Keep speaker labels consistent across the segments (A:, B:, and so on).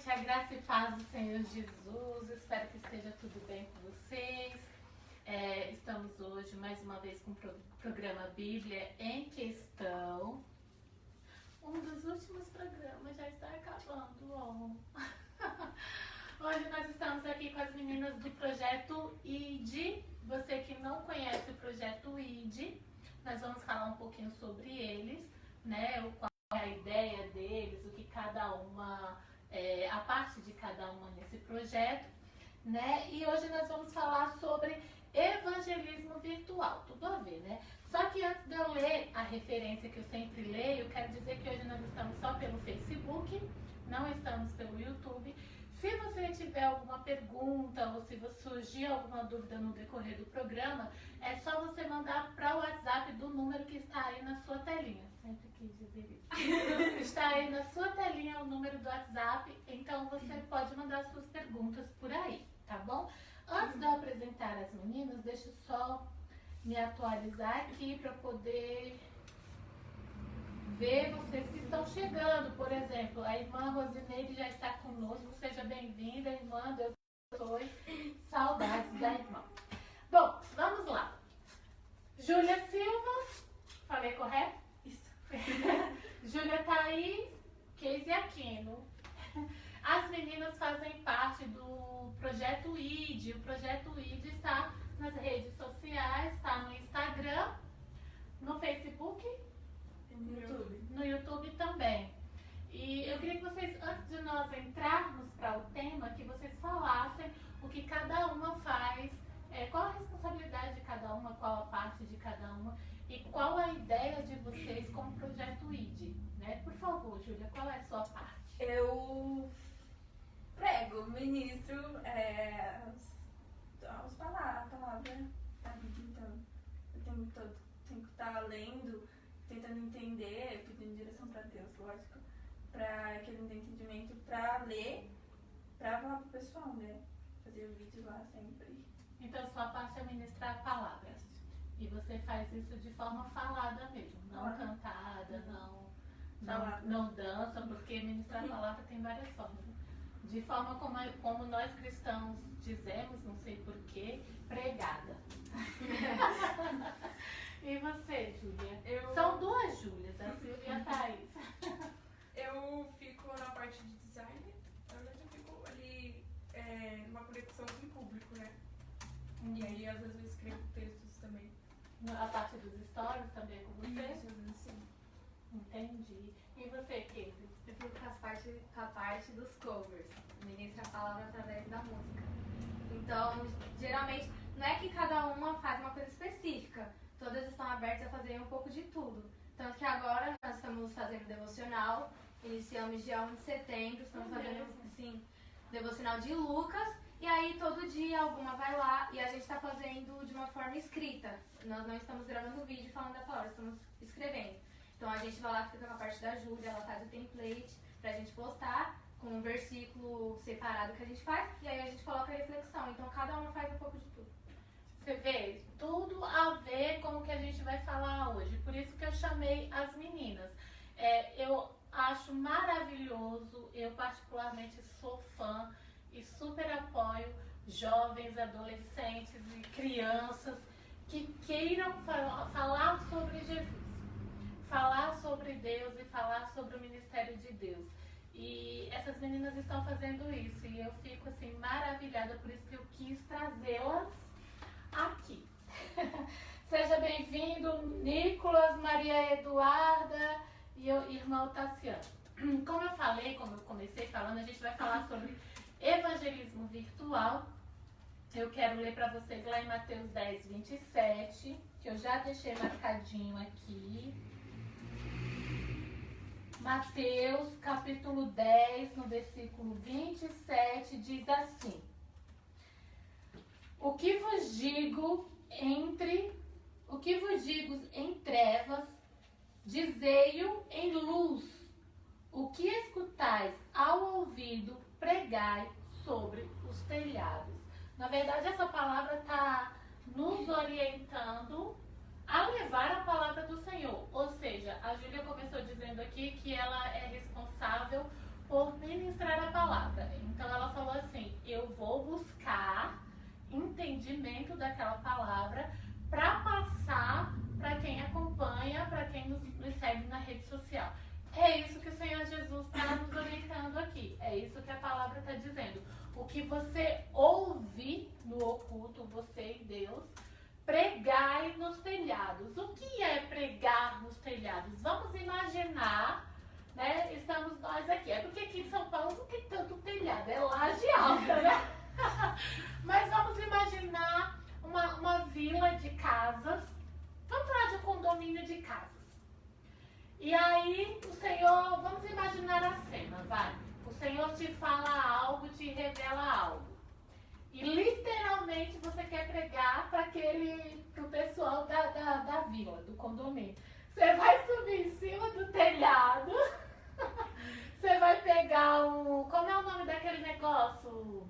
A: gente, a graça e paz do Senhor Jesus, espero que esteja tudo bem com vocês. Estamos hoje mais uma vez com o programa Bíblia em Questão. Um dos últimos programas já está acabando, ó. Hoje nós estamos aqui com as meninas do Projeto ID. Você que não conhece o Projeto ID, nós vamos falar um pouquinho sobre eles, né? Qual é a ideia deles, o que cada uma, a parte de cada uma nesse projeto, né? E hoje nós vamos falar sobre evangelismo virtual, tudo a ver, né? Só que antes de eu ler a referência que eu sempre leio, eu quero dizer que hoje nós estamos só pelo Facebook, não estamos pelo YouTube. Se você tiver alguma pergunta ou se surgir alguma dúvida no decorrer do programa, é só você mandar para o WhatsApp do número que está aí na sua telinha. Sempre quis dizer isso. Está aí na sua telinha o número do WhatsApp, então você pode mandar suas perguntas por aí, tá bom? Antes de eu apresentar as meninas, deixa eu só me atualizar aqui para poder ver vocês que estão chegando. Por exemplo, a irmã Rosineide já está conosco. Seja bem-vinda, irmã. Deus abençoe. Saudades da irmã. Bom, vamos lá. Júlia Silva, falei correto? Isso. Júlia Thaís, Keise Aquino. As meninas fazem parte do Projeto ID. O Projeto ID está nas redes sociais, está no Instagram, no Facebook, no YouTube também. E eu queria que vocês, antes de nós entrarmos para o tema, que vocês falassem o que cada uma faz, qual a responsabilidade de cada uma, qual a parte de cada uma e qual a ideia de vocês com o Projeto ID, né? Por favor, Júlia, qual é a sua parte?
B: Eu prego, ministro a palavra da Bíblia, então eu tenho que estar lendo, tentando entender, pedindo direção para Deus, lógico, para que ele me dê entendimento, para ler, para falar pro pessoal, né? Fazer o vídeo lá sempre.
A: Então, sua parte é ministrar palavras. E você faz isso de forma falada mesmo, não cantada, não dança, porque ministrar a palavra tem várias formas. De forma como nós cristãos dizemos, não sei porquê, pregada. E você, Júlia? São duas Júlias, a Silvia e a Thaís.
C: Eu fico na parte de design, na verdade eu fico ali numa conexão com o público, né? E aí às vezes eu escrevo textos também.
A: A parte dos stories também é com você?
C: Isso, às vezes sim.
A: Entendi. E você, Keise?
D: Eu fico com a parte dos covers, ministra a palavra através da música. Então, geralmente, não é que cada uma faz uma coisa específica, todas estão abertas a fazer um pouco de tudo. Tanto que agora nós estamos fazendo devocional, iniciamos dia 1 de setembro, estamos fazendo assim, devocional de Lucas, e aí todo dia alguma vai lá e a gente está fazendo de uma forma escrita. Nós não estamos gravando vídeo falando da palavra, estamos escrevendo. Então a gente vai lá, fica com a parte da Júlia, ela faz o template pra gente postar, com um versículo separado que a gente faz, e aí a gente coloca a reflexão. Então cada uma faz um pouco de tudo.
A: Você vê, tudo a ver com o que a gente vai falar hoje. Por isso que eu chamei as meninas. Eu acho maravilhoso, eu particularmente sou fã e super apoio jovens, adolescentes e crianças que queiram falar sobre Jesus. Falar sobre Deus e falar sobre o ministério de Deus. E essas meninas estão fazendo isso e eu fico assim maravilhada, por isso que eu quis trazê-las aqui. Seja bem-vindo, Nicolas, Maria Eduarda e o irmão Tassiano. Como eu falei, como eu comecei falando, a gente vai falar sobre evangelismo virtual. Eu quero ler para vocês lá em Mateus 10, 27, que eu já deixei marcadinho aqui. Mateus, capítulo 10, no versículo 27, diz assim: O que vos digo em trevas, dizei-o em luz. O que escutais ao ouvido, pregai sobre os telhados. Na verdade, essa palavra está nos orientando a levar a palavra do Senhor. Ou seja, a Júlia começou dizendo aqui que ela é responsável por ministrar a palavra. entendimento daquela palavra para passar para quem acompanha, para quem nos segue na rede social. É isso que o Senhor Jesus está nos orientando aqui. É isso que a palavra está dizendo. O que você ouve no oculto, você e Deus, pregai nos telhados. O que é pregar nos telhados? Vamos imaginar, né? Estamos nós aqui. É porque aqui em São Paulo não tem tanto telhado, é laje alta, né? Mas vamos imaginar uma vila de casas. Vamos falar de um condomínio de casas. E aí o Senhor, vamos imaginar a cena, vai. O Senhor te fala algo, te revela algo. E literalmente você quer pregar para o pessoal da vila, do condomínio. Você vai subir em cima do telhado, você vai pegar como é o nome daquele negócio?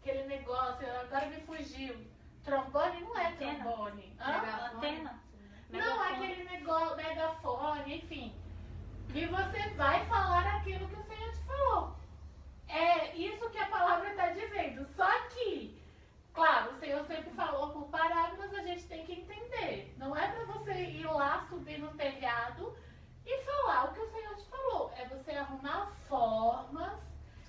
A: Aquele negócio, agora me fugiu. Trombone? Não é trombone.
E: Antena?
A: Não, aquele negócio, megafone, enfim. E você vai falar aquilo que o Senhor te falou. É isso que a palavra está dizendo. Só que, claro, o Senhor sempre falou por parábolas, a gente tem que entender. Não é para você ir lá, subir no telhado e falar o que o Senhor te falou. É você arrumar formas,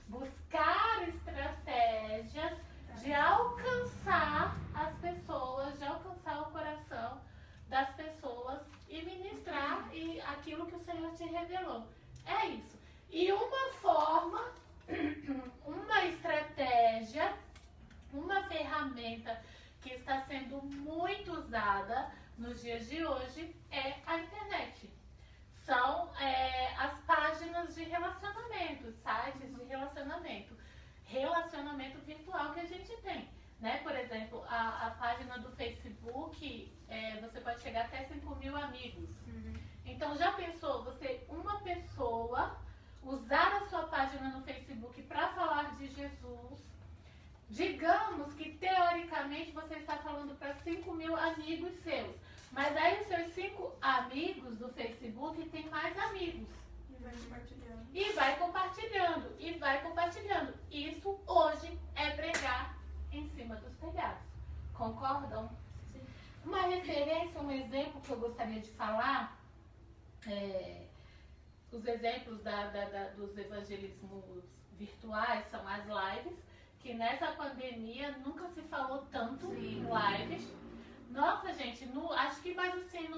A: buscar estratégias de alcançar as pessoas, de alcançar o coração das pessoas e ministrar aquilo que o Senhor te revelou. É isso. E uma forma, uma estratégia, uma ferramenta que está sendo muito usada nos dias de hoje é a internet. São as páginas de relacionamento, sites de relacionamento virtual que a gente tem. Né? Por exemplo, a página do Facebook, você pode chegar até 5.000 amigos. Então, já pensou uma pessoa, usar a sua página no Facebook para falar de Jesus? Digamos que, teoricamente, você está falando para 5.000 amigos seus. Mas aí os seus 5 amigos do Facebook têm mais amigos. E vai compartilhando. Isso hoje é pregar em cima dos telhados. Concordam? Sim. Uma referência, um exemplo que eu gostaria de falar, os exemplos dos evangelismos virtuais são as lives, que nessa pandemia nunca se falou tanto em lives. Nossa, gente, acho que mais assim,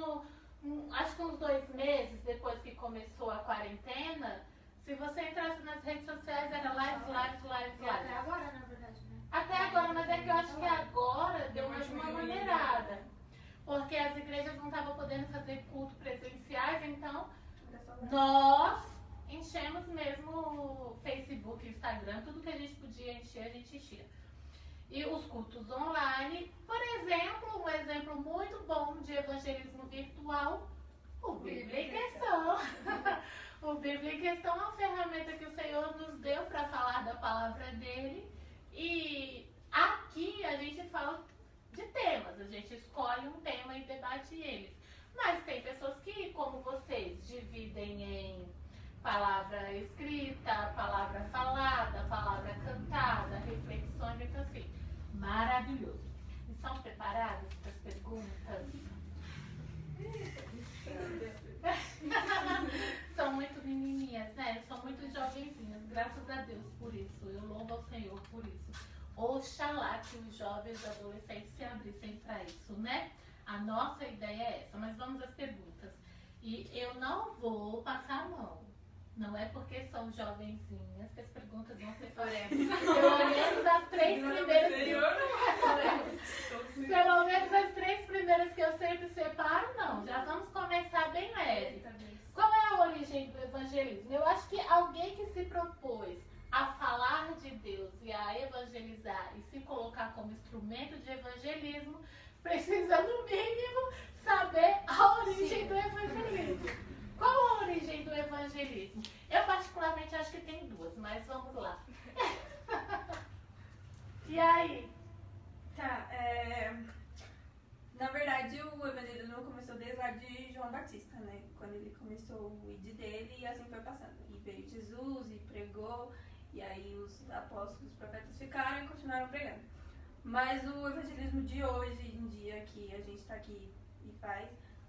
A: acho que uns 2 meses depois que começou a quarentena, se você entrasse nas redes sociais, era lives.
D: Até agora, na verdade, né?
A: Até agora, mas é que eu acho que agora deu uma maneirada. Porque as igrejas não estavam podendo fazer culto presenciais, então nós enchemos mesmo o Facebook, Instagram, tudo que a gente podia encher, a gente enchia. E os cultos online, por exemplo, um exemplo muito bom de evangelismo virtual, o Bíblia em Questão. O Bíblia em Questão é uma ferramenta que o Senhor nos deu para falar da palavra dele. E aqui a gente fala de temas, a gente escolhe um tema e debate eles. Mas tem pessoas que, como vocês, dividem em palavra escrita, palavra falada, palavra cantada, reflexões, então assim, maravilhoso. Estão preparados para as perguntas? São muito menininhas, né? São muito jovenzinhas, graças a Deus por isso. Eu louvo ao Senhor por isso. Oxalá que os jovens e adolescentes se abrissem para isso, né? A nossa ideia é essa, mas vamos às perguntas. E eu não vou passar a mão. Não é porque são jovenzinhas que as perguntas vão ser fáceis. Pelo menos as 3 primeiras Pelo menos as 3 primeiras que eu sempre separo, não. Já vamos começar bem leve. Qual é a origem do evangelismo? Eu acho que alguém que se propôs a falar de Deus e a evangelizar e se colocar como instrumento de evangelismo precisa, no mínimo, saber a origem do evangelismo. Qual a origem do evangelismo? Eu particularmente acho que tem 2, mas vamos lá. E aí?
B: Tá, na verdade o evangelismo começou desde lá de João Batista, né? Quando ele começou o ID dele e assim foi passando. E veio Jesus e pregou, e aí os apóstolos, os profetas ficaram e continuaram pregando. Mas o evangelismo de hoje em dia, que a gente está aqui e faz,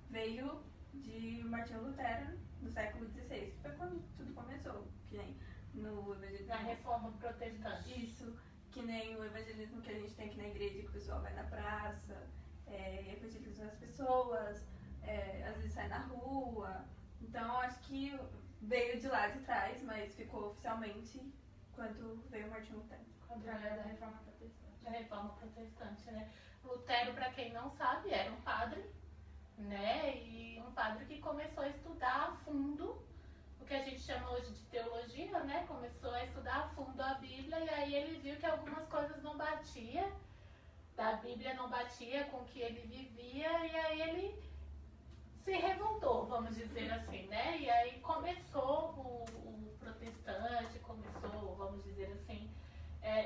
B: veio de Martinho Lutero, no século XVI, que foi quando tudo começou, que nem no evangelismo.
A: Na reforma protestante.
B: Isso, que nem o evangelismo que a gente tem aqui na igreja, que o pessoal vai na praça, evangeliza as pessoas, às vezes sai na rua. Então, acho que veio de lá de trás, mas ficou oficialmente quando veio o Martinho Lutero.
D: Através da reforma protestante.
A: Da reforma protestante, né? Lutero, para quem não sabe, era um padre, né? E um padre que começou a estudar a fundo o que a gente chama hoje de teologia, né? Começou a estudar a fundo a Bíblia e aí ele viu que algumas coisas não batiam, da Bíblia não batia com o que ele vivia e aí ele se revoltou, vamos dizer assim, né? E aí começou o protestante, começou, vamos dizer assim,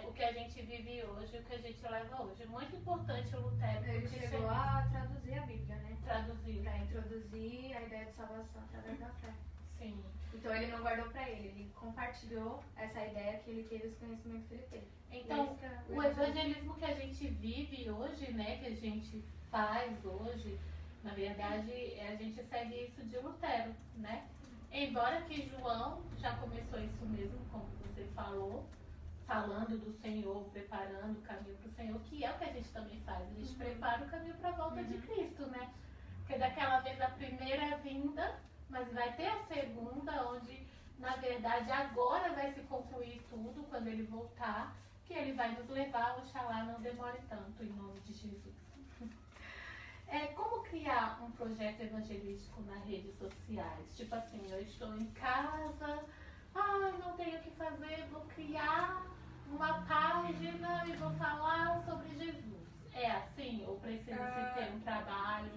A: o que a gente vive hoje, o que a gente leva hoje. Muito importante o Lutero.
D: Ele
A: porque
D: chegou a traduzir a Bíblia, né?
A: traduzir,
D: Para introduzir a ideia de salvação através da fé.
A: sim.
D: Então ele não guardou pra ele compartilhou essa ideia que ele teve, esse conhecimento que ele teve.
A: Então,
D: Esse que é
A: o evangelismo que a gente vive hoje, né, que a gente faz hoje, na verdade, a gente segue isso de Lutero, né? Embora que João já começou isso mesmo, como você falou, falando do Senhor, preparando o caminho para o Senhor, que é o que a gente também faz. A gente prepara o caminho para a volta de Cristo, né? Porque daquela vez a primeira vinda, mas vai ter a segunda, onde, na verdade, agora vai se concluir tudo, quando ele voltar, que ele vai nos levar, oxalá não demore tanto, em nome de Jesus. Como criar um projeto evangelístico nas redes sociais? Tipo assim, eu estou em casa, não tenho o que fazer, vou criar uma página e vou falar sobre Jesus. É assim? Ou precisa se ter um trabalho?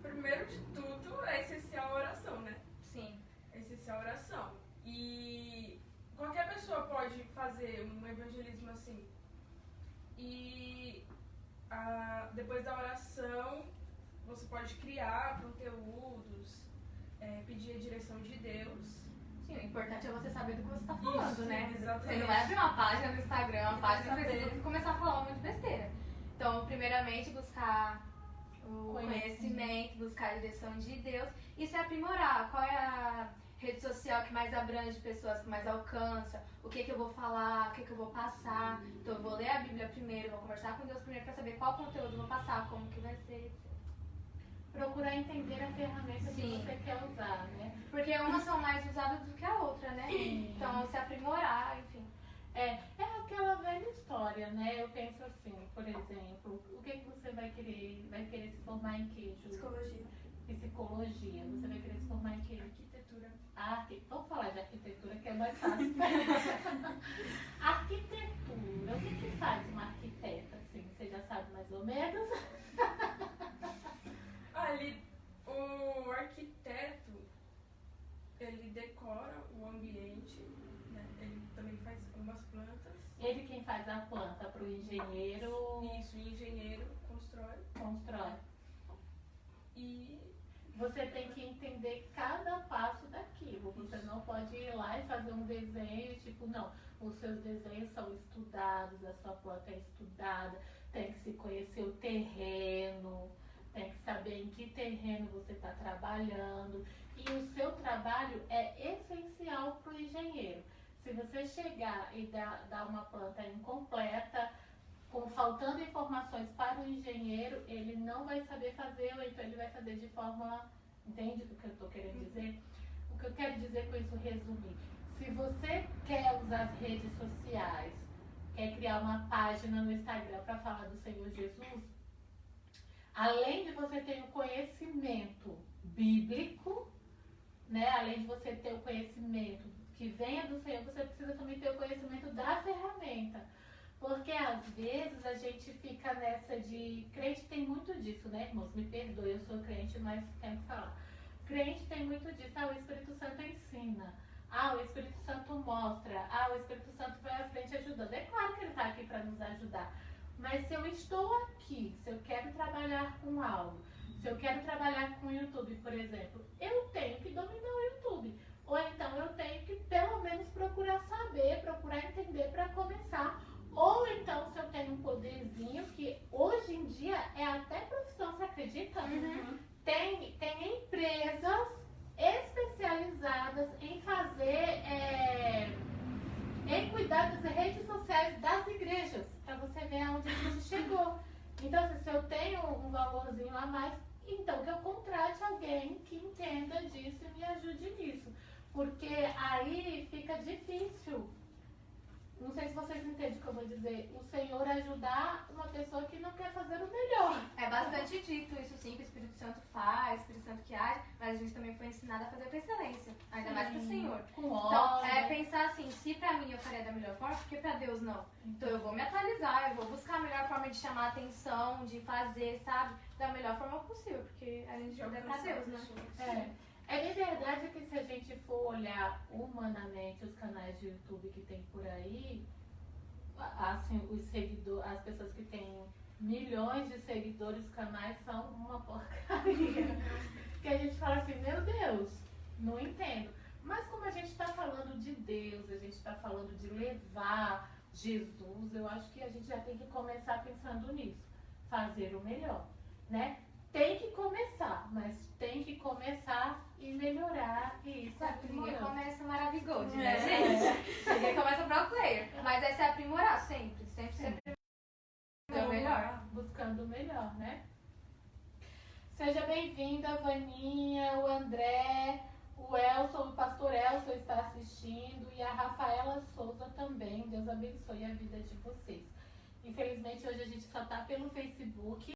C: Primeiro de tudo, é essencial a oração, né?
D: Sim.
C: É essencial a oração. E qualquer pessoa pode fazer um evangelismo assim. E depois da oração, você pode criar conteúdos, pedir a direção de Deus.
D: Sim, o importante é você saber do que você está falando,
C: Isso,
D: né?
C: exatamente.
D: Você não vai abrir uma página no Instagram, uma página no Facebook e começar a falar um monte de besteira. Então, primeiramente, buscar o conhecimento, buscar a direção de Deus e se aprimorar. Qual é a rede social que mais abrange pessoas, que mais alcança? O que eu vou falar, o que eu vou passar? Então, eu vou ler a Bíblia primeiro, vou conversar com Deus primeiro para saber qual conteúdo eu vou passar, como que vai ser.
A: Procurar entender a ferramenta que
D: Sim.
A: você quer usar, né?
D: Porque umas são mais usadas do que a outra, né? Então, se aprimorar, enfim.
A: É aquela velha história, né? Eu penso assim, por exemplo, o que você vai querer? Vai querer se formar em quê, Ju?
B: Psicologia.
A: Psicologia. Você vai querer se formar em quê?
C: Arquitetura.
A: Vamos falar de arquitetura, que é mais fácil. Arquitetura. O que faz uma arquiteta, assim? Você já sabe mais ou menos?
C: Ali, o arquiteto, ele decora o ambiente, né? Ele também faz algumas plantas.
A: Ele quem faz a planta para o engenheiro
C: Isso, o engenheiro constrói.
A: constrói.
C: E
A: Você tem que entender cada passo daquilo. Você não pode ir lá e fazer um desenho, tipo, não. Os seus desenhos são estudados, a sua planta é estudada, tem que se conhecer o terreno, tem que saber em que terreno você está trabalhando. E o seu trabalho é essencial para o engenheiro. Se você chegar e dar uma planta incompleta, faltando informações para o engenheiro, ele não vai saber fazer, ou então ele vai fazer de forma... Entende o que eu estou querendo dizer? O que eu quero dizer com isso, resumir. Se você quer usar as redes sociais, quer criar uma página no Instagram para falar do Senhor Jesus, além de você ter o conhecimento bíblico, né? Além de você ter o conhecimento que venha do Senhor, você precisa também ter o conhecimento da ferramenta. Porque às vezes a gente fica nessa de... Crente tem muito disso, né, irmãos? Me perdoe, eu sou crente, mas tenho que falar. Crente tem muito disso. O Espírito Santo ensina. O Espírito Santo mostra. O Espírito Santo vai à frente ajudando. É claro que ele está aqui para nos ajudar. Mas se eu estou aqui, se eu quero trabalhar com algo, se eu quero trabalhar com o YouTube, por exemplo, eu tenho que dominar o YouTube. Ou então eu tenho que pelo menos procurar saber, procurar entender para começar Ou então se eu tenho um poderzinho, que hoje em dia é até profissão, você acredita? Tem empresas especializadas em fazer, em cuidar das redes sociais das igrejas, para você ver aonde a gente chegou. Então, se eu tenho um valorzinho a mais, então que eu contrate alguém que entenda disso e me ajude nisso. Porque aí fica difícil. Não sei se vocês entendem o que eu vou dizer. O Senhor ajudar uma pessoa que não quer fazer o melhor.
D: É bastante dito isso sim, que o Espírito Santo faz, o Espírito Santo que age, mas a gente também foi ensinado a fazer com excelência, ainda mais pro Senhor.
A: Com
D: Então,
A: ódio.
D: pensar assim, se pra mim eu faria da melhor forma, por que pra Deus não? Então eu vou me atualizar, eu vou buscar a melhor forma de chamar a atenção, de fazer, sabe, da melhor forma possível, porque a gente é pra Deus, né?
A: É bem verdade que se a gente for olhar humanamente os canais de YouTube que tem por aí, assim, os seguidores, as pessoas que têm milhões de seguidores, canais são uma porcaria. Que a gente fala assim, meu Deus, não entendo. Mas como a gente está falando de Deus, a gente está falando de levar Jesus, eu acho que a gente já tem que começar pensando nisso. Fazer o melhor, né? Tem que começar, mas tem que começar e melhorar e isso.
D: Sabe, ninguém
A: aprimorando.
D: começa maravilhoso, né, gente? Ninguém começa pro player. Mas é se aprimorar sempre, sempre o melhor.
A: Buscando o melhor, né? Seja bem-vinda, Vaninha, o André, o Elson, o pastor Elson está assistindo e a Rafaela Souza também. Deus abençoe a vida de vocês. Infelizmente hoje a gente só tá pelo Facebook.